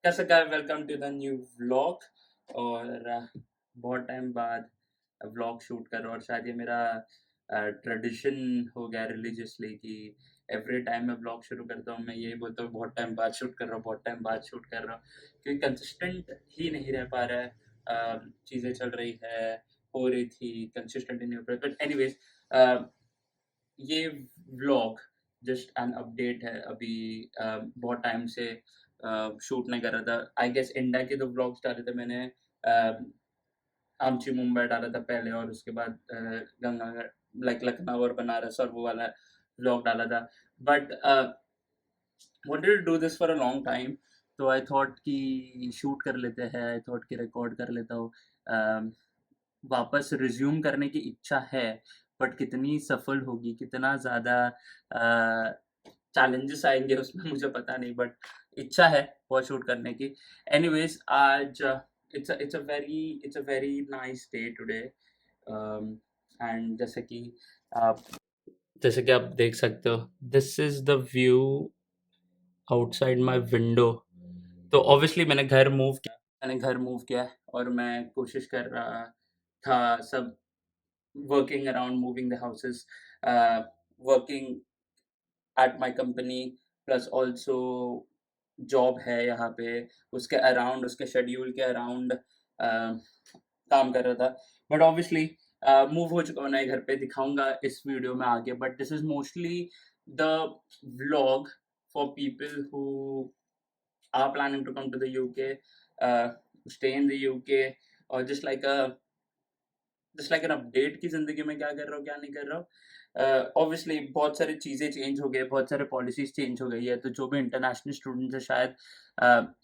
कैसे का welcome to the new vlog. और बहुत टाइम बाद व्लॉग शूट कर रहा हूँ और शायद ये मेरा ट्रेडिशन हो गया रिलीजियसली कि एवरी टाइम मैं व्लॉग शुरू करता हूँ मैं यही बोलता हूँ बहुत टाइम बाद शूट कर रहा हूँ, बहुत टाइम बाद शूट कर रहा हूँ, क्योंकि कंसिस्टेंट ही नहीं रह पा रहा है। चीज़ें चल रही है, हो रही थी, कंसिस्टेंट नहीं हो पा रहा, बट एनीवेज ये व्लॉग जस्ट एन अपडेट है। अभी बहुत टाइम से शूट नहीं कर रहा था। आई गेस इंडिया के 2 व्लॉग्स डाले थे मैंने। आमची मुंबई डाला था पहले और उसके बाद गंगानगर लाइक लखनऊ और बनारस और वो वाला व्लॉग डाला था। But wanted to do this for a long time, तो आई थॉट कि शूट कर लेते हैं, आई थॉट कि रिकॉर्ड कर लेता हूँ। वापस रिज्यूम करने की इच्छा है, बट कितनी सफल होगी, कितना ज़्यादा चैलेंजेस आएँगे उसमें मुझे पता नहीं, बट इच्छा है बहुत शूट करने की। एनीवेज़ आज it's a very nice day today. And आप जैसे कि आप देख सकते हो, this is the view outside my window. तो ऑब्वियसली मैंने घर मूव किया है और मैं कोशिश कर रहा था सब working around moving the houses, working at my company, plus also job है यहाँ पे, उसके अराउंड, उसके शेड्यूल के अराउंड काम कर रहा था। बट ऑब्वियसली मूव हो चुका हूँ नए घर पे, दिखाऊँगा इस वीडियो में आगे, but this is mostly the vlog for people who are planning to come to the UK, stay in the UK, और जस्ट लाइक एन अपडेट की ज़िंदगी में क्या कर रहा हूँ, क्या नहीं कर रहा हूँ। ऑब्वियसली बहुत सारी चीज़ें चेंज हो गई, बहुत सारे पॉलिसीज़ चेंज हो गई है, तो जो भी इंटरनेशनल स्टूडेंट्स हैं शायद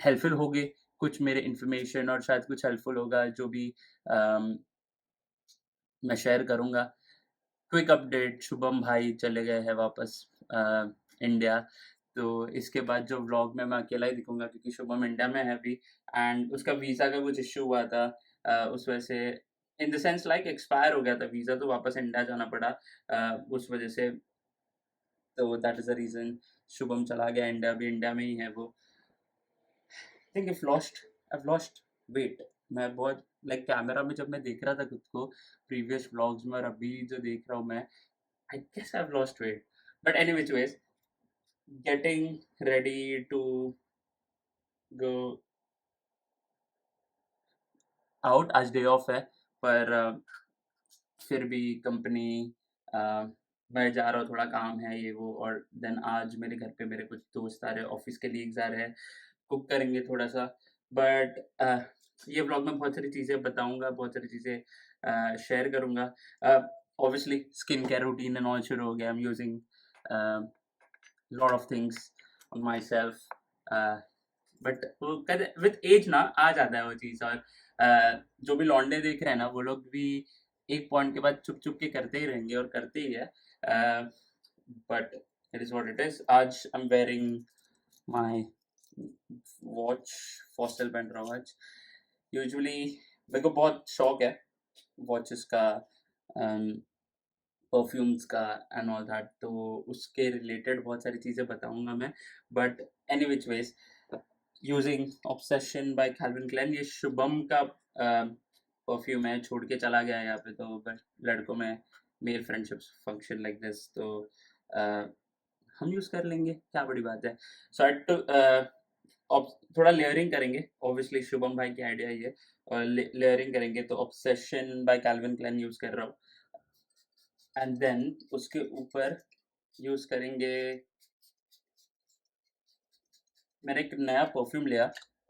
हेल्पफुल होंगे कुछ मेरे इन्फॉर्मेशन, और शायद कुछ हेल्पफुल होगा जो भी अम, मैं शेयर करूँगा। क्विक अपडेट, शुभम भाई चले गए हैं वापस इंडिया, तो इसके बाद जो व्लॉग में मैं अकेला ही दिखूँगा क्योंकि शुभम इंडिया में है अभी, एंड उसका वीज़ा का कुछ इश्यू हुआ था। उस वजह से in the sense like expire हो गया था वीज़ा, तो वापस इंडिया जाना पड़ा उस वजह से। तो that is the reason Shubham चला गया इंडिया, अभी इंडिया में ही है वो। I think I've lost weight. मैं बहुत लाइक कैमरा में जब मैं देख रहा था खुद को प्रीवियस व्लॉग्स में और अभी जो देख रहा हूँ मैं, I guess I've lost weight. But anyways, getting ready to go out, आज डे ऑफ है, पर फिर भी कंपनी मैं जा रहा हूँ, थोड़ा काम है ये वो, और देन आज मेरे घर पे मेरे कुछ दोस्त आ रहे हैं, ऑफिस के लीग्स आ रहे हैं, कुक करेंगे थोड़ा सा। बट ये व्लॉग में बहुत सारी चीज़ें बताऊंगा, बहुत सारी चीज़ें शेयर करूंगा। Obviously skin care routine and all शुरू हो गया। I am using lot of things on myself, but वो विद एज ना आ जाता है वो चीज़। और जो भी लौंडे देख रहे हैं ना, वो लोग भी एक पॉइंट के बाद चुप चुप के करते ही रहेंगे और करते ही है। But it is what it is. आज I am wearing my watch, फॉस्टल पेंड्रा वॉच। यूजुअली मेरे को बहुत शौक है वॉचेस का, परफ्यूम्स का एंड ऑल दैट, तो उसके रिलेटेड बहुत सारी चीज़ें बताऊँगा मैं। But any which ways, using obsession by Calvin Klein, ये शुभम का परफ्यूम है, छोड़ के चला गया है यहाँ पे, तो बस लड़कों में male friendships function like this, तो हम यूज़ कर लेंगे, क्या बड़ी बात है। सो आई टू थोड़ा लेयरिंग करेंगे, ऑब्वियसली शुभम भाई की आइडिया ये, और लेयरिंग करेंगे, तो obsession by Calvin Klein use कर रहा हूँ, एंड देन उसके ऊपर यूज़ करेंगे। मैंने एक नया परफ्यूम लिया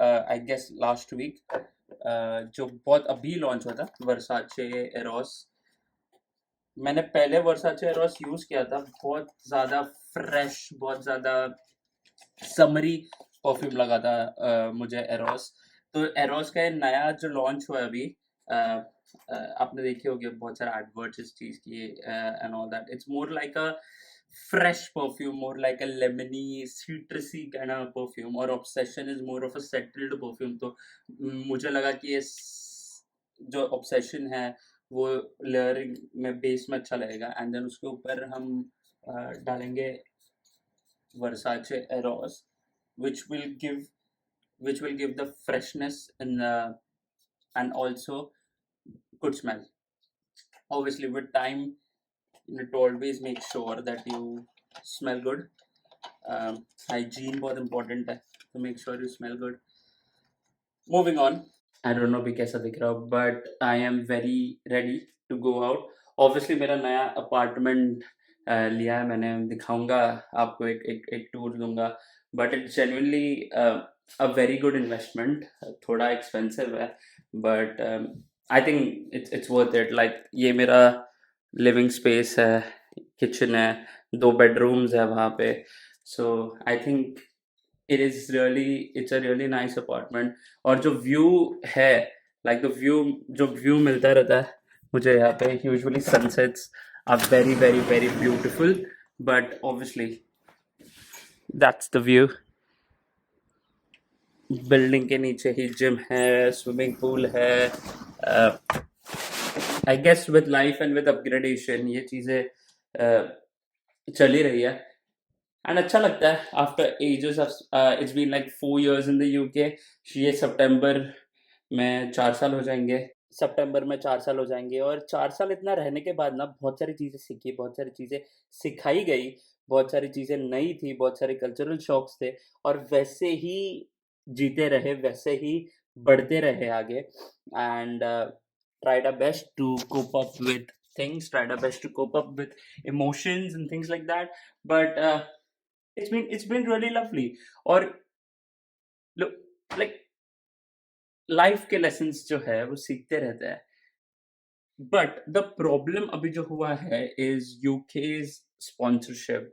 आई गेस लास्ट वीक, जो बहुत अभी लॉन्च हुआ था, वर्साचे एरोस। मैंने पहले वर्साचे एरोस यूज़ किया था, बहुत ज़्यादा फ्रेश, बहुत ज़्यादा समरी परफ्यूम लगा था मुझे एरोस। तो एरोस का ये नया जो लॉन्च हुआ है अभी, आपने देखे होंगे बहुत सारे एडवर्ट्स इस चीज़ की, and all that. It's more like a fresh perfume, more like a lemony citrusy kind of perfume, और Obsession is more of a settled perfume. तो मुझे लगा कि ये जो ऑब्सेशन है वो लेयरिंग में बेस में अच्छा लगेगा, एंड देन उसके ऊपर हम डालेंगे Versace Eros, which will give which will give the freshness and also good smell. Obviously, with time, you need to always make sure that you smell good. Hygiene बहुत important है, to make sure you smell good. Moving on. I don't know अभी कैसा दिख रहा हो, but I am very ready to go out. Obviously मेरा नया apartment लिया है मैंने, दिखाऊंगा आपको, एक टूर दूंगा, but it's genuinely a very good investment. थोड़ा एक्सपेंसिव है, but I think it's worth it. Like ये मेरा लिविंग स्पेस है, किचन है, 2 बेडरूम्स है वहाँ पे. So I think it's a really nice apartment. और जो व्यू है, लाइक द व्यू, जो व्यू मिलता रहता है मुझे यहाँ पे, usually sunsets are very very very beautiful, but obviously that's the view. Building के नीचे ही जिम है, स्विमिंग पूल है. I guess with life and with upgradation ये चीज़ें चल ही रही है, एंड अच्छा लगता है. After ages of, it's been like 4 years in the UK. ये सितंबर में 4 साल हो जाएंगे. सितंबर में 4 साल हो जाएंगे, और 4 साल इतना रहने के बाद ना बहुत सारी चीज़ें सीखी, बहुत सारी चीज़ें सिखाई गई, बहुत सारी चीज़ें नई थी, बहुत सारे कल्चरल शॉक्स थे, और वैसे ही जीते रहे, वैसे ही बढ़ते रहे आगे. And tried our best to cope up with things, tried our best to cope up with emotions and things like that. But it's been really lovely. और look, like लाइफ के लेसन्स जो है वो सीखते रहते हैं. बट द प्रॉब्लम अभी जो हुआ है इज यूके's स्पॉन्सरशिप.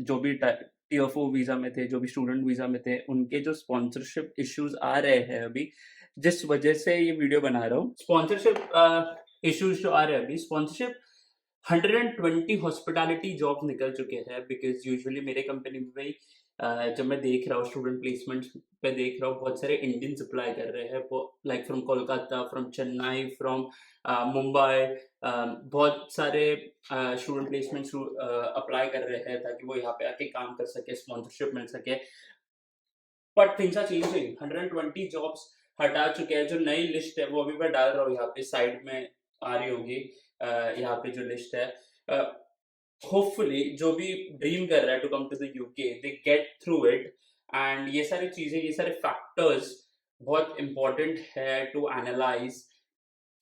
जो भी टीयर 4 वीजा में थे, जो भी स्टूडेंट वीजा में थे, उनके जो स्पॉन्सरशिप इश्यूज आ रहे हैं अभी, जिस वजह से ये वीडियो बना रहा हूँ. स्पॉन्सरशिप इश्यूज जो आ रहे हैं अभी, स्पॉन्सरशिप 120 हॉस्पिटैलिटी जॉब निकल चुके हैं, बिकॉज यूजुअली मेरे कंपनी में भी जब मैं देख रहा हूँ स्टूडेंट प्लेसमेंट पे देख रहा हूँ, बहुत सारे इंडियंस अप्लाई कर रहे हैं, like from Kolkata, from Chennai, from Mumbai. बहुत सारे स्टूडेंट प्लेसमेंट्स अप्लाई कर रहे हैं ताकि वो यहाँ पे आके काम कर सके, स्पॉन्सरशिप मिल सके. But things are changing. 120 jobs हटा चुके हैं. जो नई लिस्ट है वो अभी मैं डाल रहा हूँ यहाँ पे, साइड में आ रही होगी. यहाँ पे जो लिस्ट है, होपफुली जो भी ड्रीम कर रहा है to come to the UK, they get through it. And ये सारी चीजें, ये सारे फैक्टर्स बहुत इंपॉर्टेंट है टू एनालाइज,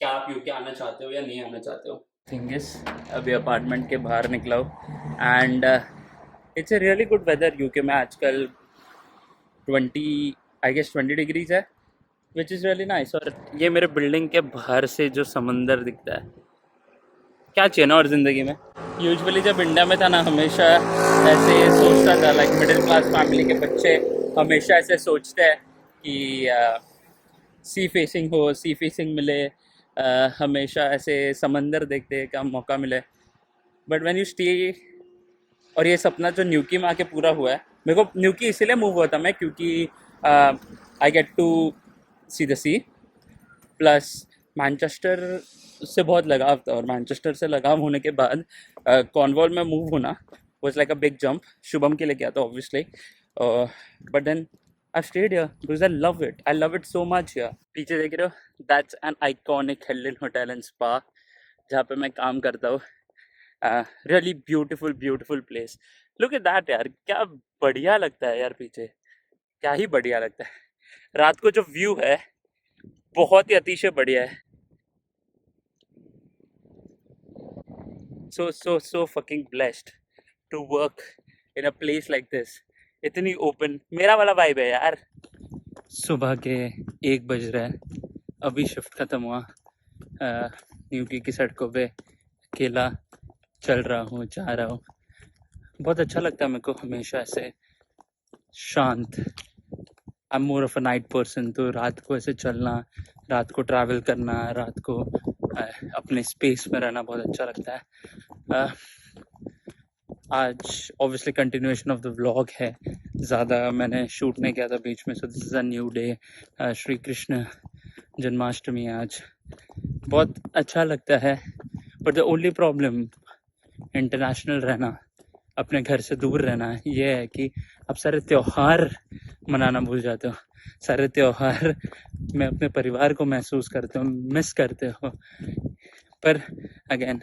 क्या आप यूके आना चाहते हो या नहीं आना चाहते हो. थिंग इज, अभी अपार्टमेंट के बाहर निकला हूँ, and it's a really good weather. UK में आजकल 20 डिग्रीज है, विच इज़ रियली नाइस. और ये मेरे बिल्डिंग के बाहर से जो समंदर दिखता है, क्या चाहिए ना और ज़िंदगी में. यूजुअली जब इंडिया में था ना, हमेशा ऐसे सोचता था, लाइक मिडिल क्लास फैमिली के बच्चे हमेशा ऐसे सोचते हैं कि सी फेसिंग हो, सी फेसिंग मिले, हमेशा ऐसे समंदर देखने का मौका मिले. बट व्हेन यू स्टे, और ये सपना जो न्यूकी में आके पूरा हुआ है. मेरे को न्यूकी इसीलिए मूव हुआ था मैं, क्योंकि I get to see the sea, plus Manchester से बहुत लगाव था, और मैनचेस्टर से लगाव होने के बाद कॉर्नवॉल में मूव होना was like a big jump. Shubham के लिए किया था obviously, but then I stayed here because I love it so much here. पीछे देख रहे हो, that's an iconic Helen hotel and spa, जहाँ पे मैं काम करता हूँ. Really beautiful place. Look at that यार, क्या बढ़िया लगता है यार पीछे, क्या ही बढ़िया लगता है. रात को जो व्यू है बहुत ही अतिशय बढ़िया है. so fucking blessed to work in a place like this. इतनी ओपन, मेरा वाला वाइब है यार. सुबह के 1 बज रहा है, अभी शिफ्ट ख़त्म हुआ. न्यूकी की सड़कों पे अकेला चल रहा हूँ, जा रहा हूँ. बहुत अच्छा लगता है मेरे को हमेशा ऐसे शांत. I am more of a night person, तो रात को ऐसे चलना, रात को ट्रैवल करना, रात को अपने स्पेस में रहना बहुत अच्छा लगता है. आज obviously continuation of the vlog है, ज़्यादा मैंने शूट नहीं किया था बीच में. So this is a new day. Shri Krishna Janmashtami आज. बहुत अच्छा लगता है. But the only problem international रहना, अपने घर से दूर रहना, ये है कि अब सारे त्यौहार मनाना भूल जाते हो। सारे त्योहार मैं अपने परिवार को महसूस करते हो, मिस करते हो। पर अगेन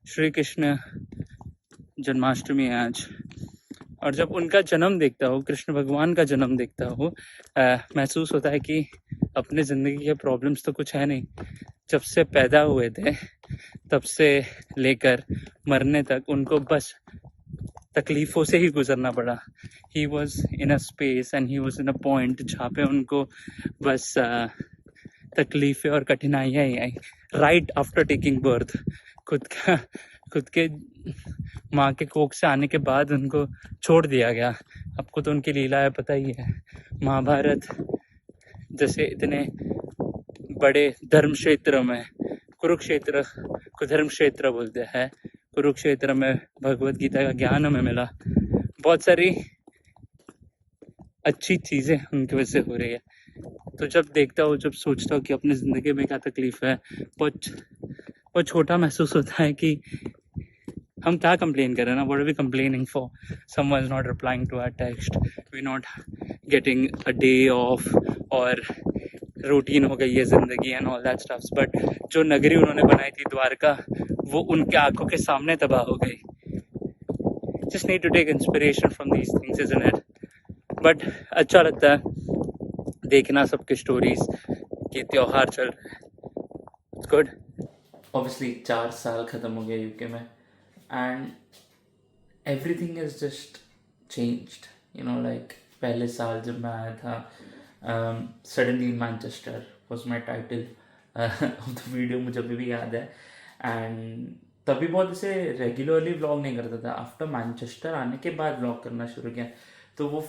श्री कृष्ण जन्माष्टमी है आज, और जब उनका जन्म देखता हूँ, कृष्ण भगवान का जन्म देखता हूँ, महसूस होता है कि अपने ज़िंदगी के प्रॉब्लम्स तो कुछ है नहीं। जब से पैदा हुए थे तब से लेकर मरने तक उनको बस तकलीफ़ों से ही गुजरना पड़ा। He was in a space and he was in a point जहाँ पे उनको बस तकलीफ़ें और कठिनाइयाँ ही आई राइट आफ्टर टेकिंग बर्थ। खुद के माँ के कोख से आने के बाद उनको छोड़ दिया गया। आपको तो उनकी लीलाएं पता ही है। महाभारत जैसे इतने बड़े धर्म क्षेत्र में, कुरुक्षेत्र को धर्म क्षेत्र बोलते हैं, कुरुक्षेत्र में भगवत गीता का ज्ञान हमें मिला। बहुत सारी अच्छी चीज़ें उनकी वजह से हो रही है। तो जब देखता हूँ, जब सोचता हूँ कि अपनी ज़िंदगी में क्या तकलीफ़ है, बहुत छोटा महसूस होता है कि हम क्या कंप्लेन कर रहे हैं ना। What are we complaining for? Someone is not replying to our text, we not getting a day off, और रूटीन हो गई है ज़िंदगी and all that stuffs. But जो नगरी उन्होंने बनाई थी द्वारका, वो उनके आंखों के सामने तबाह हो गई। Just need to take inspiration from these things, isn't it? But अच्छा लगता है देखना सबके स्टोरीज कि त्योहार चल रहे हैं। It's good. ऑब्वियसली 4 साल ख़त्म हो गया यूके में, and everything is just changed, you know. Like पहले साल जब मैं आया था, suddenly Manchester was my title of the video, मुझे अभी भी याद है। एंड तभी बहुत ऐसे रेगुलरली व्लॉग नहीं करता था। आफ्टर मैनचेस्टर आने के बाद व्लॉग करना शुरू किया। तो वो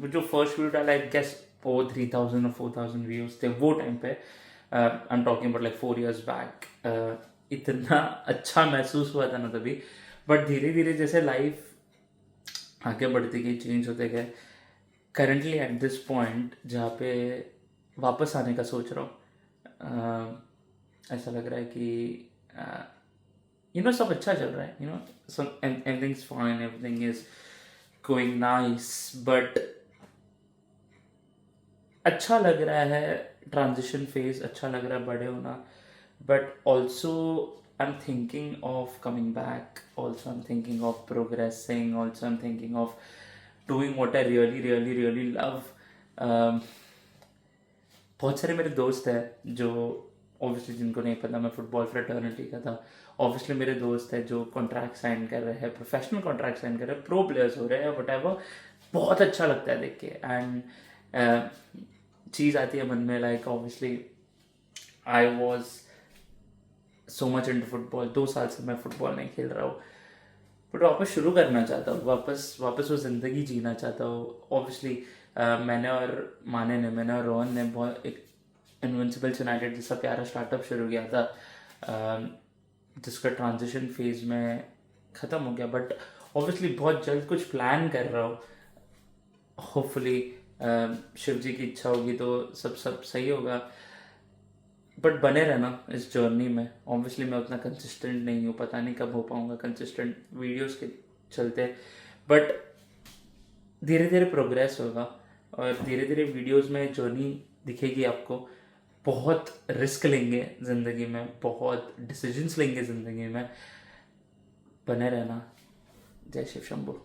जो फर्स्ट वीडियो डाला, आई गेस वो 3000 और 4000 व्यूज थे वो टाइम पे। I am talking about like 4 years back. इतना अच्छा महसूस हुआ था ना तभी। बट धीरे धीरे जैसे लाइफ आगे बढ़ती गई, चेंज होते गए, करंटली एट दिस पॉइंट जहाँ पे वापस आने का सोच रहा हूँ, ऐसा लग रहा है कि यू नो सब अच्छा चल रहा है, यू नो सब everything is fine, everything is going nice. But अच्छा लग रहा है, ट्रांजिशन फेज अच्छा लग रहा है, बड़े होना। But also I am thinking of coming back, also I am thinking of progressing, also I am thinking of doing what I really really really love. बहुत सारे मेरे दोस्त हैं जो, ऑब्वियसली जिनको नहीं पता मैं फुटबॉल फ्रेटर्निटी का था, ऑब्वियसली मेरे दोस्त हैं जो कॉन्ट्रैक्ट साइन कर रहे हैं, प्रोफेशनल कॉन्ट्रैक्ट साइन कर रहे हैं, प्रो प्लेयर्स हो रहे हैं, वट एवर। बहुत अच्छा लगता है देख के। एंड चीज़ आती है मन में, like obviously I was so much into football. 2 साल से मैं फुटबॉल नहीं खेल रहा हूँ, बट वापस शुरू करना चाहता हूँ, वापस वो ज़िंदगी जीना चाहता हूँ। ऑब्वियसली मैंने और रोहन ने बहुत एक इनविंसिबल्स यूनाइटेड जैसा प्यारा स्टार्टअप शुरू किया था, जिसका ट्रांजिशन फेज में ख़त्म हो गया। बट ऑब्वियसली बहुत जल्द कुछ प्लान कर रहा हूँ। होपफुली शिव जी की इच्छा होगी तो सब सही होगा। बट बने रहना इस जर्नी में। ऑब्वियसली मैं उतना कंसिस्टेंट नहीं हूँ, पता नहीं कब हो पाऊँगा कंसिस्टेंट वीडियोस के चलते। बट धीरे धीरे प्रोग्रेस होगा, और धीरे धीरे वीडियोस में जर्नी दिखेगी आपको। बहुत रिस्क लेंगे ज़िंदगी में, बहुत डिसीजंस लेंगे ज़िंदगी में। बने रहना। जय शिव शंभू।